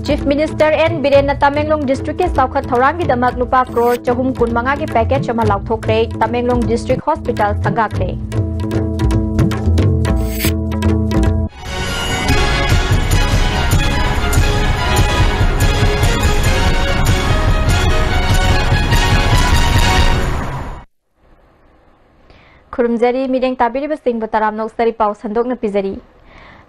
Chief Minister N. Biren Tamenglong District is South Thorangi the Maglupa Crore, Chahum Kunmangagi package of Malautokre, Tamenglong District Hospital, Sangakre. Kurumzari meeting Tabiri Singh Bataram no Sari Pau Sandok na Pizari.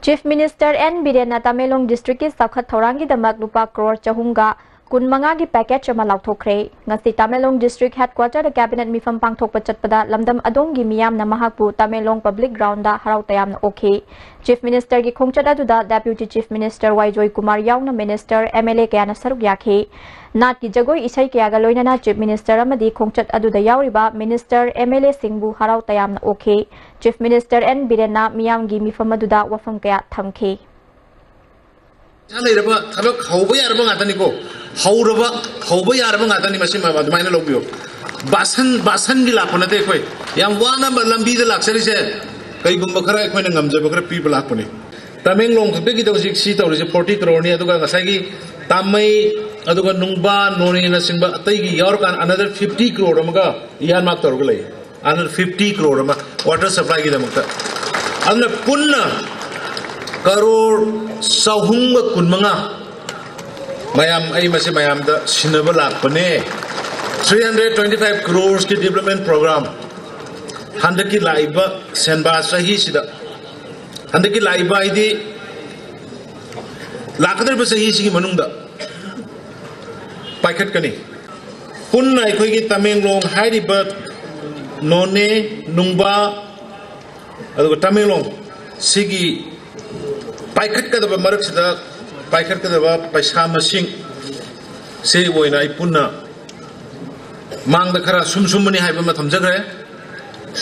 Chief Minister N. Biren Tamenglong District is South Thorangi the Maglupa Crore Chahunga Kunmangagi package of Malautokre. Ngasi Tamenglong District Headquarter the Cabinet Mifam Pangtok Pachatpada Lamdam Adongi Miam Namahapu Tamenglong Public Ground da Harautayam na okay. Chief Minister Gi Khongchada Duda Deputy Chief Minister Waijoy Kumar Yauna Minister MLA Kayana Saruk Yakhe. Nat ki Jagoi Isai Kyaga Loinana Chief Minister Amadi Khongchat Aduda Yauriba Minister MLA Singbu Harautayam na okay. Chief Minister N. Birena Miyam Gi Mifam Aduda Wafam Kaya Thamke. Basan gila pun nanti koi, yang wana berlambi de laksari se, kai gumba kara koi nangam je bakar people lak puni. Tamenglong tu begi tu si tahu je 40 crore ni, atu kan ngasai tamai, atu kan nungba noni nasing ba, tapi yaur kan another 50 crore amaga, iyan mak tahu kelai, another 50 crore ama water supply kita makta. Anu punna crore sahung kunmanga, mayam ay masih mayam da sinaba lak puni. 325 crores की development program, 100 की लाइबा सेंबा सही सिदा, 100 की लाइबा इधे लाखदर पर सही सिकी मनुंगा, पाइकट कने, पुन्ना इकोई की तमेंगलोंग हाइडी बर्ड, नोने नुंबा, अदुको तमेंगलोंग सिकी पाइकट का दबा मरक सिदा, पाइकट का दबा पैसा मसिंग से वो इना इपुन्ना मांग दखरा सुम-सुमनी हाइबा में थमजगरे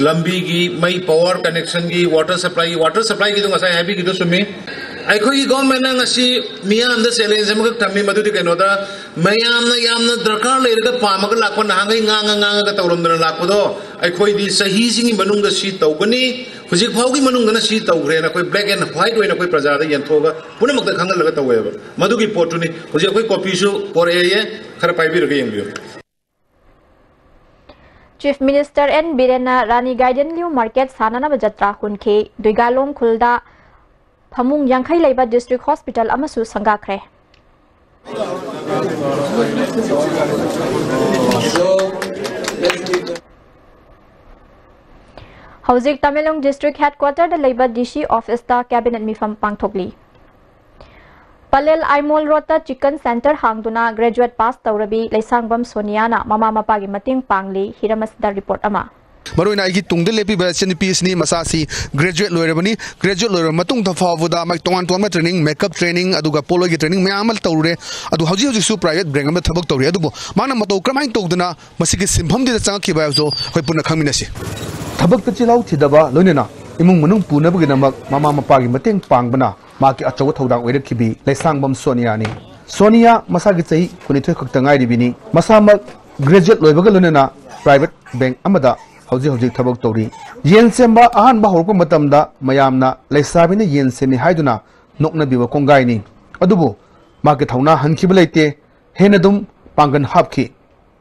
लंबी की मई पावर कनेक्शन की वाटर सप्लाई की तो ngасai happy की तो सुमी आइखो की गवर्नमेंट ने ngasi मियाम द चैलेंज में तमी मदुदि कइनोदा मयामना यामना दरकार लेरगा पामगा लाखो नांगै ngang ga तौरमदन लाखोदो आइखोई दि सही सिंगी मनुंग द सी तौगनी हुजिक फाउगी मनुंग द सी तौग्रे ना कोई ब्लैक एंड व्हाइट ओइना कोई प्रजा द यंथोगा पुनमक द खंगल लगा तौवेबा मदुगी पोटुनी हुजिक कोई कॉपी सु पोरे खरा पाइबिरगा यंबियो Chief Minister N. Birena Rani Garden Liu Market Sanana Bajatra Hunke, Duigalong Kulda, Pamung Yankai Labor District Hospital Amasu Sangakre. Hauzik Tamenglong District Headquarter the Labor DC Office da Cabinet Mifam Pangtokli. Palel Aimol Rota Chicken Center Hangduna Graduate Pass Taurabi Laisangbam Soniana Mama Mapagi Mating Pangli Hiramas da report ama. Maruina igi tungde lepi version piece ni masasi graduate loirabani graduate loiram matung tha fawoda mai tongan training makeup training aduga polo gi training mayamal tawre adu hauji su private brand ma thabak tawre adubo mana mato kramai tawduna masigi simpham di chang ki ba so hoi puna khangminasi thabak ta chilau thidaba loinena imung manung puna bagi namak mama mapagi mating pangbana maki achaw thodang oirak khibi Laisangbam Sonia ni Sonia masagi chai kunithoi khaktangai ribini masamak graduate loibaga loinena private bank amada Hauji Tabak Tori. Yen Semba Ahan Bahorko Matamda, Mayamna, Laisabina Yen Semi Haiduna, Nokna Biva Kongaini. Adubo, Market Hauna Hankibilate, Henadum, Pangan Hapki.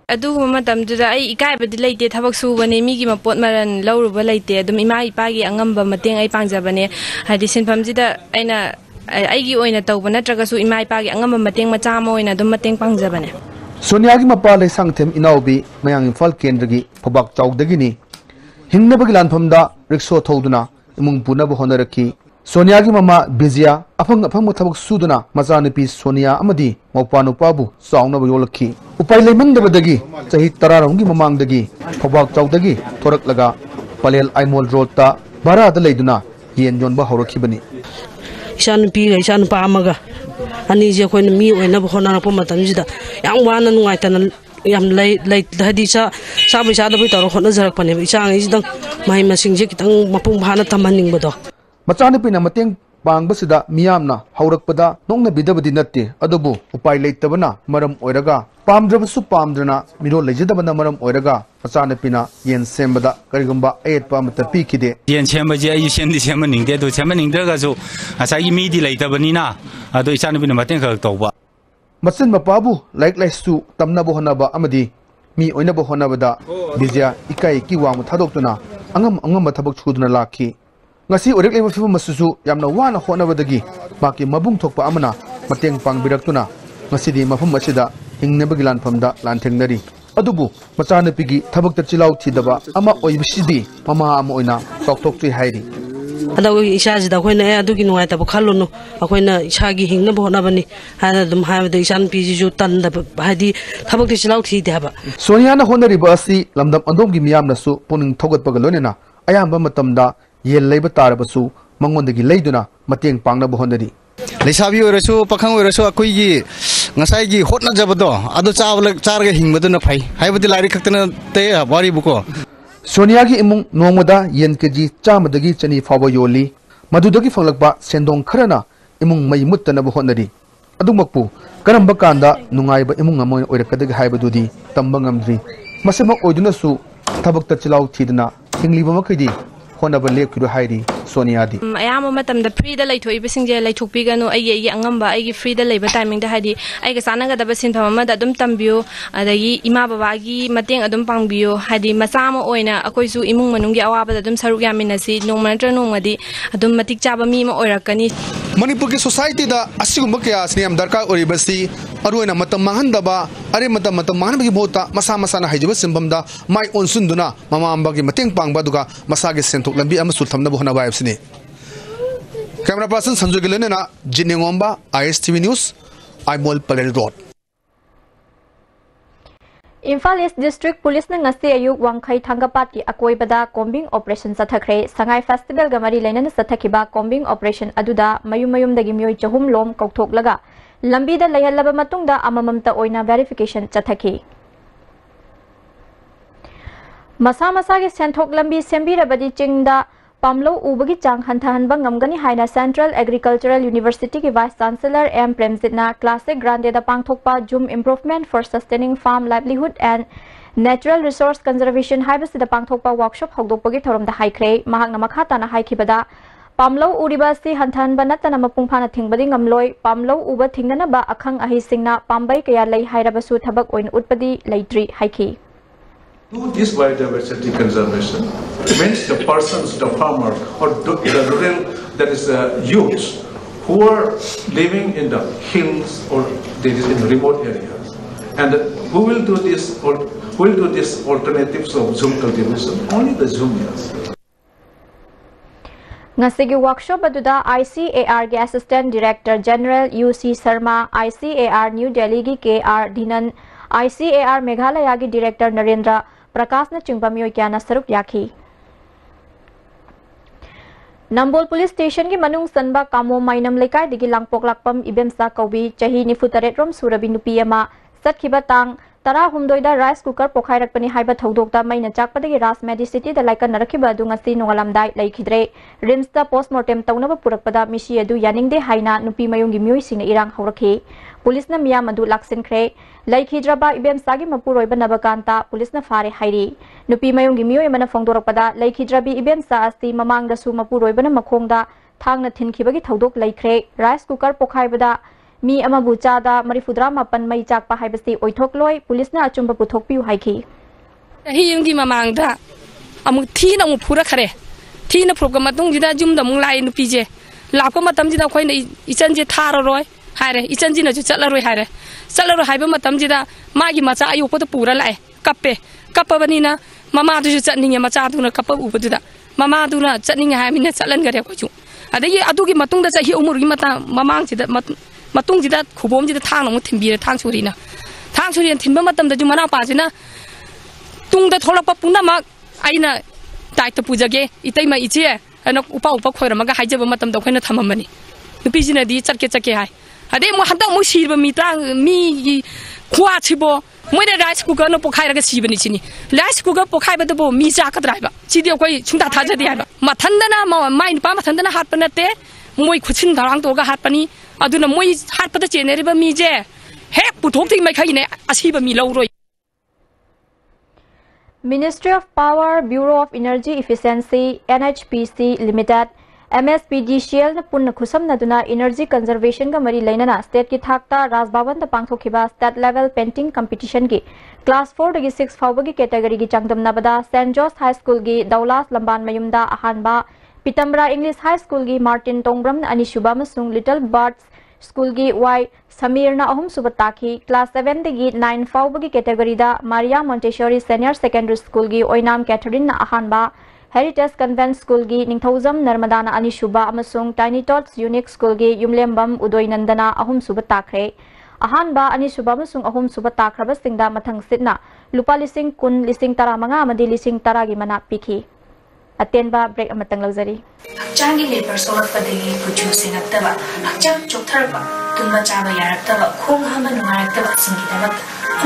Adu Madam did I guide the late Tabaksu when a Migi Potmaran low related, the Mimai Pagi Angamba Mating I Panzabane, had the Sinpamzida Aina Igi Oina Tobanatragasu in my Pagi Angamba Mating Matamo in a Domating Panzabane. Sonia Mapale Sanctum in Aubi, Mayang Falkendrigi, Pobak Tau the Guinea. Hingnabagilan Pamda, Rixo Toduna, among Punabo Honoraki. Sonia Mama Bizia, upon a Pamutabak Suduna, Mazanipi, Sonia Amadi, Mopano Pabu, Sound of Yolaki. Upale Mandabadagi, Sahit Tararangi Mamang Dagi, Pobak Tau Dagi, Torak Laga, Palel Aimol Rota, Bara the Laduna, Yen John Bahorokibani. Shan Pig, Shan Pamaga. Anisia when me when never honor Pomatamida. Young one and white and yam late Hadisa, Sabisha with our Honazarapan, Chang is the my messing jacket and Mapumhana Tamaning Bodo. Matanipin Mating पांगबसिदा मियामना हौरकपदा नोंगना बिदबदि नत्ते अदबु उपाय लेतबना मरम ओइरगा पामद्रबसु पामद्रना Miró लेजदबना मरम ओइरगा मचानपिना येन सेमबदा करिगुंबा एतपा मत पीखिदे येन सेमबजे आई सेमदि सेमनिंगदे दो सेमनिंगदगासु असागी मीदि लेतबनिना अदो इचानपिना मतें खक तौबा मचिन मपाबु like लाइसु तमनबो होनबा अमदि मी ओइनबो होनबदा बिजिया इकाई की वांग थादोक्तुना अंगम थबक छुदना lucky ngasi orik leba fibu masusu yamna wana honabadagi maki mabung thokpa amana mateng pangbirakuna ngasi di mafum asida hingnebagi lanfamda lanthengnari adubu machana pigi thabakta chilau thidaba ama oibsidi mama ama oina toktoktui hairi ada isa da khoina adugi nuai ta khalunu akoina isagi hingna bonabani hana dum haibda isan piji ju tan da hadi thabakti chilau thi deba sonia na honari basi lamdam andom gi miyam nasu puning thogat pagalonena ayamba matamda ये लेब तारबसु मंगोंदगी लेदुना मतेंग पांगना बहोंदरी लेसाबी ओरसु पखंग ओरसु अखोइगी ngसाइगी होटना जबदो अदो चारगे हिंगबदुना फै हाइबदि लारि खक्तना ते वारी बुको सोनिया की इमुंग नोंगमदा येन KG चामदगी चनी फाबो योली मदुदगी फंगलकबा सेंदोंग खरना इमुंग मई मुत्तना बहोंदरी अदुमकपु करंबा कांदा नुंगाइबा इमुंग अमोय ओरकदगी हाइबदुदी तंबंगमद्री मसेमक ओइदुनासु थबकता चिलाउ थीदना हिंगलिबा मखैदी होनबा लेखिदु हाइरी सोनिया दी अयाम मतमदा फ्रीदा लैथोइबसिंजे लैथोकपिगनु आई अंगंबा आई फ्रीदा लैबा टाइमिंग दा हाइदी आइगा सानागदबा सिनफम अमदा अदुम तंबियो अदगी इमा बाबागी मतेंग अदुम पांगबियो हाइदी मचामा ओइना अकोइसु इमुंग मनुंगी अवाबदा अदुम सरुक यामिनसी नोंमनत्र नोंगदी अदुम मतिक चाबा मी मा ओइरकनी मणिपुर की सोसाइटी दा असिगुंबा कया स्नेम दरकार ओरिबसी अरुना मतम माहनदबा अरे मतम माहनबगी बोता मसा मसाना हाइजबा सिंबमदा माइ ओनसुंदुना ममामबागी मतेंग पांगबा दुगा मसागे सेंथोक लंबी अमसु थमनबो होनबा आइबसिनी कैमरा पर्सन संजय गिलेना जिनेंगोंबा ISTV न्यूज आइमोल Palel road Imphal east district police ने ngasi ayuk wangkhai thangapat ki akoibada combing operation chathakre sangai festival ga mari lainana chathakiba combing operation aduda mayum dagi myoi chahum lom kauthoklaga lambi da layhalaba matungda amamamta oina verification chathaki masa gi senthok lambi sembirabadi chingda Pamlo ubagi chang hantahanba ngamgani haina Central Agricultural University ki Vice Chancellor M Premjitna Classic Grande da pangthokpa Zoom Improvement for Sustaining Farm Livelihood and Natural Resource Conservation haibasi da pangthokpa workshop hogdokpagi thorom da haikre mahakna makha na haikibada Pamlo uriba si hantahanba natana mapungphana thingbadi ngamloi Pamlo uba thingnana ba akhang ahi singna pambai kaya lei hairabasu thabak oin utpadi leitri haiki Do this biodiversity conservation means the persons, the farmer, or the rural, that is youths who are living in the hills or in remote areas, and who will do this or who will do this alternatives of Zoom cultivation? Only the Zoomians. Ngasigi workshop aduda ICAR ge Assistant Director General UC Sharma, ICAR New Delhi gi KR Dhinan, ICAR Meghalaya gi Director Narendra Prakash na chingba miyoi kya na saruk yakhi Nambol Police Station ki manung sanba kamo mainam lekai digi langpok lakpam ibemsa kaubi chahi nifutaret rom surabi nupi ama satkhiba tang tara humdoida rice cooker pokhairakpani haiba thodokta maina chakpadagi ras medicity da laikan narakhiba adu ngasi nongalamdai laikhidre rims da postmortem taunaba purakpada misi adu yaningde haina nupi mayungi myoi sina irang haurakhi police na miyam adu laksinkhre laikhidraba ibemsa gi mapuroiba nabakanta police na fare hairi nupi mayungi myoi mana phongdorakpada laikhidrabi ibemsa asti mamang da su mapuroiba na makhongda thangna thinkhibagi thodok laikhre rice cooker pokhaibada mi amabu chada marifudra mapan mai chakpa haibasi oithokloi police na achumba puthokpiu haiki hi yungi mamangda amu thina mu phura khare thina phurga matung jida jumda mung lai nu pije lapko matam jida khoi nei ichan je tharo roi haire ichan jina ju chala roi haire chala roi haiba matam jida magi macha ayu pot pura lai kappa bani na mama du ju chatninge macha du na kappa u buda mama du na chatninge ha min na chalan gare ko ju adagi adugi matung da chahi umur gi mata mamang jida matung jida khubom jida thang nong thimbira thang churina thimba matam da ju mana pa jina tung da tholakpa puna ma aina tai ta pujage itai ma iche ana upa khoira maga haijaba matam da khoina thamamani nupi jina di chake hai ade mo handa mo sirba mi tang mi khwa chibo mo da rice cooker no pokhai raga sibani chini rice cooker pokhai ba do mi cha ka driver chidi koi chungta thaja di hai ba mathanda na mai pa mathanda na hat panate मोई खुसिन धरांग तोगा हाटपनी अदुना मोई हाटपदा चेनेरिबा मीजे हेक पुथोक्ति मैखाइने असीबा मी लौरोय Ministry of Power, Bureau of Energy Efficiency, NHPC Limited, MSPDCL na punna khusam na duna energy conservation ka mari lainana state ki thakta Raj Bhavan da pangthokhiba state level painting competition ki class 4 dagi 6 fawba gi category gi changdam na bada St George High School gi Daulas Lamban Mayumda ahanba Pitambra English High School gi Martin Tongbram na anishuba masung Little Birds School gi Y Samir na ahum subataki class 7 dagi 9 fawba gi category da Maria Montessori Senior Secondary School gi Oinam Catherine na ahanba Heritage Convent School gi Ningthauzam Narmadana Anishuba amasung Tiny Tots Unique School gi Yumlembam Udoy Nandana ahum subatakre ahanba Anishuba amasung ahum subatakra singda mathang sitna lupa lising kun lising tara manga amadi lising tara gi mana pikhi atenba break amatang lagzari Changi labor solakpadagi producing attaba hakchang choktarba tunma chaba yaraktaba khong hama nuaraktaba singidaba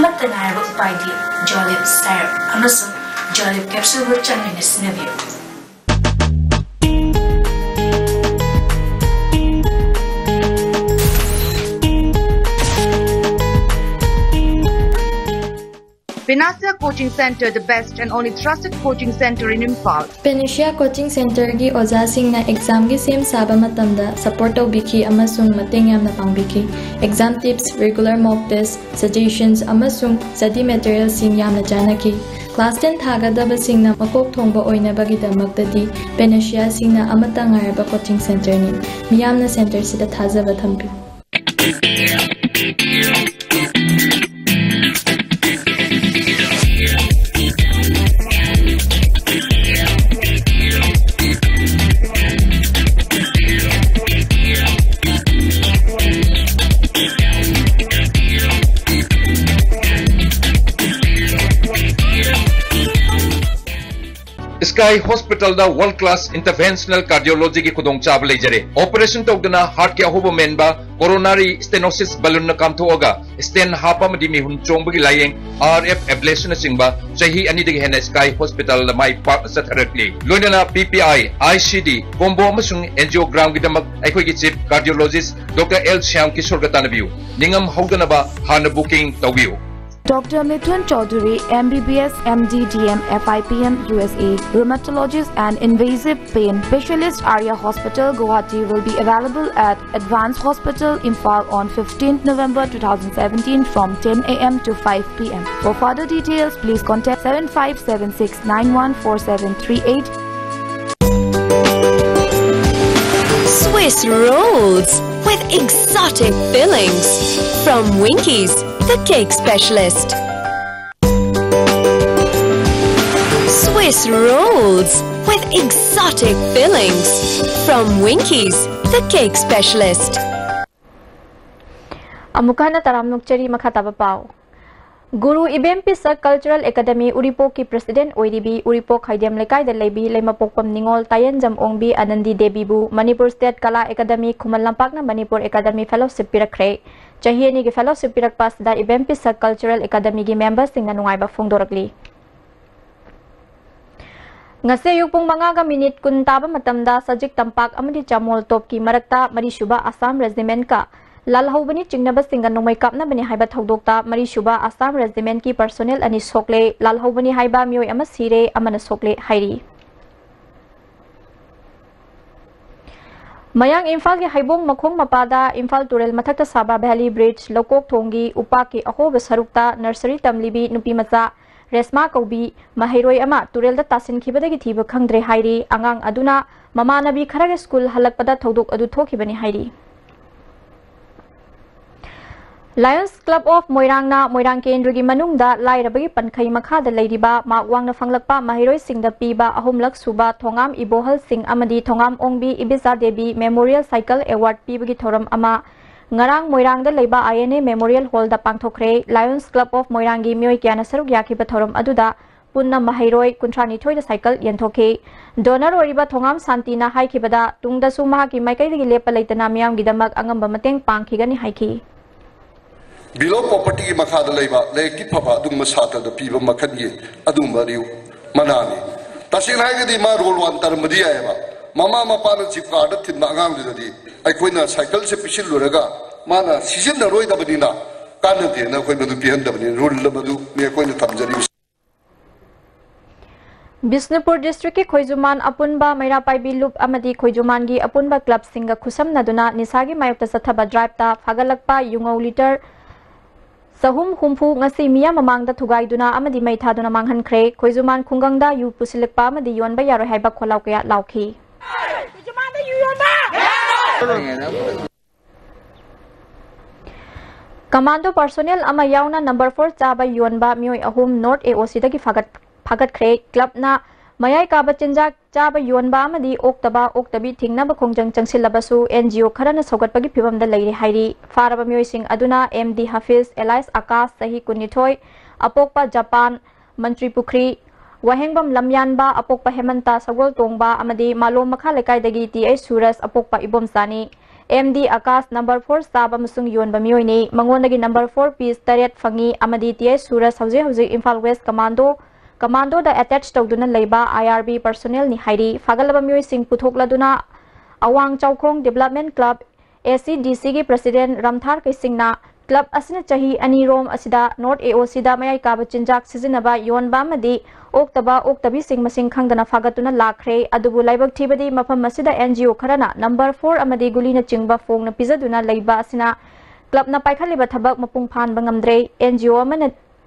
amatta naraba upaidi Jolip Syrup amasung Jolip capsule with changi nisnavio Pinasia Coaching Center, the best and only trusted coaching center in Imphal. Pinasia Coaching Center gi oja singna exam gi sem saba matamda support tawbiki amasung mateng yamna pangbiki. Exam tips, regular mock tests, suggestions amasung study materials sing yamna janaki. Class 10 thagadaba singna makok thongba oina bagi damaktadi Pinasia singna amata ngaraba coaching center ni. Miyamna center sida thajaba thampi. Sky Hospital da world class interventional cardiology ki khudong chab leijare operation tawdana heart ki ahoba menba coronary stenosis balloon na kam thoga stent hapa madi mi hun chongbagi layeng RF ablation singba chahi ani digi hena Sky Hospital da mai part satharakli loinana PPI ICD combo amasung angiogram gi damak aikoi ki chief cardiologist Dr. L Shyam Kishore gatanabiu ningam hauganaba hana booking tawbiu Dr. Mithun Chaudhary, MBBS, MD, DM, FIPM, USA, Rheumatologist and Invasive Pain Specialist Arya Hospital, Guwahati will be available at Advanced Hospital, Imphal on 15th November 2017 from 10 a.m. to 5 p.m. For further details, please contact 7576914738. Swiss rolls with exotic fillings from Winkies, the cake specialist. Swiss rolls with exotic fillings from Winkies, the cake specialist. Amukana taramnuk chari makhataba pao. Guru Ibem Pisa Cultural Academy Uripo ki President Oiribi Uripo Khaidem Lekai da Leibi Lemapokpam Ningol Tayan Jam Ongbi Anandi Debi Bu Manipur State Kala Academy Khuman Lampak na Manipur Academy Fellowship pirakre Chahiani gi Fellowship pirak pas da Ibem Pisa Cultural Academy gi members singna nungai ba phongdorakli Ngase yukpung mga ga minute kun taba matamda Sajik Tampak amadi Chamol Top ki marakta Marishuba Assam Regiment ka Lalhaubani Chingnaba Singa Nomai Kapna Bani Haiba Thogdokta Marishuba Assam Regiment ki personnel ani sokle Lalhaubani Haiba Mioy ama sire amana sokle hairi Mayang Imphal ki Haibong Makhong Mapada Imphal Turel Mathakta Saba Valley Bridge Lokok Thongi Upaki Ahoba Sarukta Nursery Tamlibi Nupi Macha Resma Kaubi Mahiroi ama Turel da Tasin Khibadagi Thiba Khangdre hairi Angang aduna Mamanabi Kharaga School Halakpada Thodok adu Thokibani hairi Lions Club of Moirangna Moirang Kendrugi Manungda Lairabagi Pankai Makhada Ladiba Makwangna Fanglakpa Mahiroi Singda Piba Ahumlak Suba Thongam Ibohal Singh Amadi Thongam Ongbi Ibiza Debi Memorial Cycle Award Pibagi Thoram Ama Ngarang Moirangda Leiba INA Memorial Hall da Pangthokre Lions Club of Moirangi Mioi Kyana Saruk Yakiba Thoram Aduda Punna Mahiroi Kuntrani Thoi da Cycle Yenthoke Donor Oriba Thongam Santina Haikibada Tungda Sumahaki Maikai Lepa Laitana Miam Gidamak Angamba Mateng Pangkigani Haiki Below property ki makhada leiba leki phaba dung masata da piba makhan ye adum bariu manani tasing hai di ma role wan tar madiya ba mama mapana chip card thimna angang dudi aikoina cycle se pisil luraga mana season na roi da badina kana de na koi madu pihan da badin rule madu me koina tamjari Bisnupur district ki Khoijuman apunba Mairapai Bilup amadi Khoijuman gi apunba club singa khusam naduna nisagi mayokta sathaba drive ta phagalakpa yungau liter Sahum humpu ngasi miya mamang da thugai duna amadi mai thaduna manghan khre Khoijuman khungangda yu pusilakpa amadi yonba yaro haiba kholau kya lauki Khoijuman da yu yonba Commando personnel ama yauna number 4 chaba yonba mioi ahum North AOC da ki Fagat Kre Club na Mayai Kaba Chinjak Chaba Yonba Madi Oktaba Oktabi Tingnaba Kongjang Changsilabasu NGO Karana Sogatpagi Pibam da Lairi Hairi Faraba Myoy Singh Aduna MD Hafiz Elias Akas Sahi Kunithoi Apokpa Japan Mantri Pukri Wahengbam Lamyanba Apokpa Hemanta Sagol Tongba Amadi Malom Makha Lekai Dagi TA Suras Apokpa Ibom Sani MD Akas number 4 Saba Musung Yonba Myoy ni Mangondagi number 4 piece Taret Fangi Amadi TA Suras Hauzi Imphal West Commando da attached to Duna Leba IRB personnel ni Hairi Fagalaba Myoy Singh Puthokladuna Awang Chaukhong Development Club ACDC gi President Ramthar Kaisingna Club Asina Chahi Ani Rom Asida North AOC da Mayai Kaba Chinjak Sizinaba Yonba Madi Oktabi Singh Masing Khangdana Fagatuna Lakre Adubu Laibak Thibadi Mafam Masida NGO Karana number 4 Amadi Gulina Chingba Fong na Pizaduna Laiba Asina Club na Paikhaliba Thabak Mapung Phan Bangamdre NGO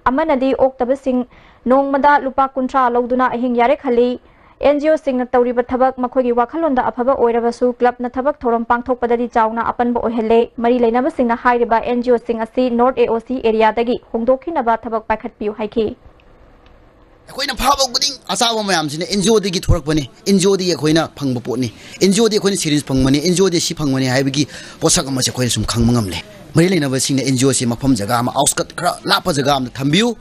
Amanadi Oktabi Singh Nong Mada Lupa Kuntra Lauduna Ahing Yare Khali NGO Singh na Tauriba Thabak Makhogi Wakhalonda Afaba Oirabasu Club na Thabak Thoram Pangthok Padadi Chauna Apanba Ohele Mari Lainaba Singh na Hairiba NGO Singh asi North AOC area dagi Hongdokhinaba Thabak Paikhatpiu Haiki Akoina phaba guding asawa mayam sine NGO dagi thorakbani NGO di akoina phangba potni NGO di akoina series phangmani NGO di si phangmani haibagi posak ama se akoina sum khangmangamle Mari Lainaba Singh na NGO se mafam jaga ama outskirt khara lapa jaga ama thambiu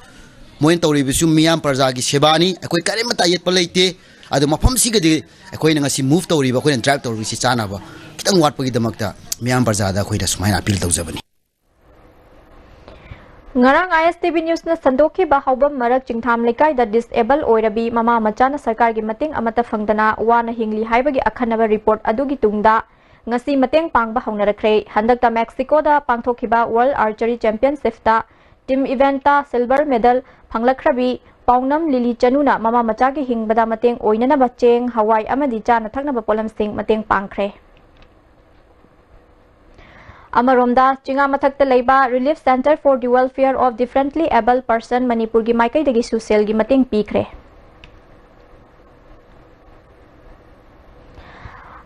Moin Tauri Bisu Miam Parzagi Sebani, a quick Karimata yet Palate, at the Mapam Sigadi, a coin as he moved to Riva and tracked over Sisanava. Kitan what the Makta, Miam Parzada, quite a smile appeal to Zabani. Ngarang ISTV News na Sandoki Bahawam Marak Chingtham Lekai that disable Oirabi Mama Machana Sarkar Gimating Amata Fangdana, Wana Hingli Haibagi Akanava report Adugi Tungda, Ngasi Mateng Pang Bahawnarakre, Handakta Mexico da Pangtokiba World Archery Championship da. Team eventa silver medal Panglakrabi Paunam Lili Chanuna Mama Machagi Hing Bada Mateng Oinana Bacheng Hawaii Amadi Chana Thaknaba Polam Singh Mateng Pangkre Amaromda Chinga Mathakta Leiba Relief Center for the Welfare of Differently Able Person Manipur gi Maikai Dagi Susel gi Mateng Pikre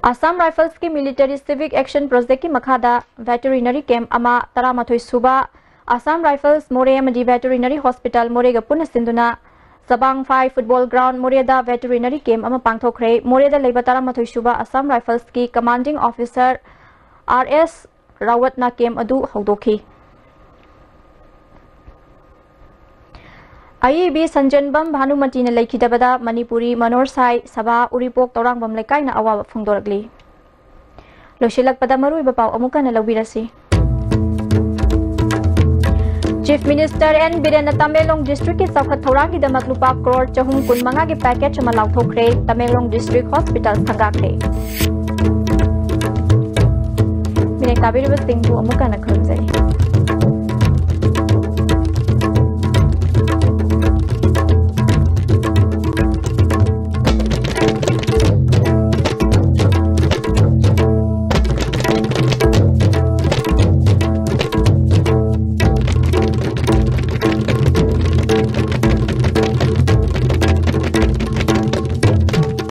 Assam Rifles ki Military Civic Action Project ki Makhada Veterinary Camp Ama Taramathoi Suba Assam Rifles More Amadi Veterinary Hospital Morega Puna Sinduna Sabang 5 Football Ground Moreda Veterinary Camp Ama Pangthokre Moreda Leibatara Mathoi Shuba Assam Rifles ki Commanding Officer RS Rawatna Camp Adu Haudoki IEB Sanjanbam Bhanumati na Laikidabada Manipuri Manor Sai Sabha Uripok Torangbam Lekai na Awa Phungdoragli Loshilak pada Marui Bapau Amuka na Lawirasi Chief Minister N. Biren Tamelong District ki Saukhat Thorang ki Damak Lupa Crore Chahum Kun Manga ki package ma Lauthokre Tamelong District Hospital Thangakre Minay Kabiri Basting tu Amuka na Khurumzari